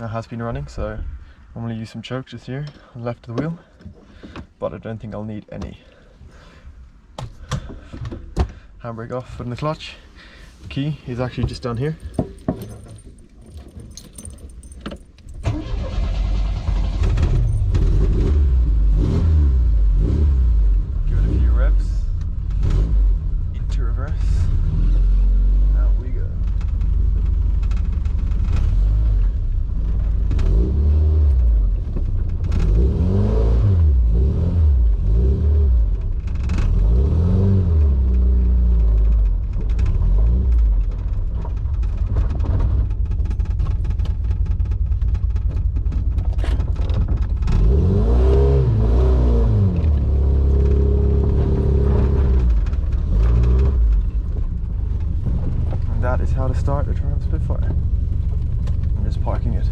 It has been running, so I'm going to use some choke just here on the left of the wheel, but I don't think I'll need any. Handbrake off, foot in the clutch. The key is actually just down here. Give it a few revs. Into reverse. Out we go. That is how to start a Triumph Spitfire. I'm just parking it.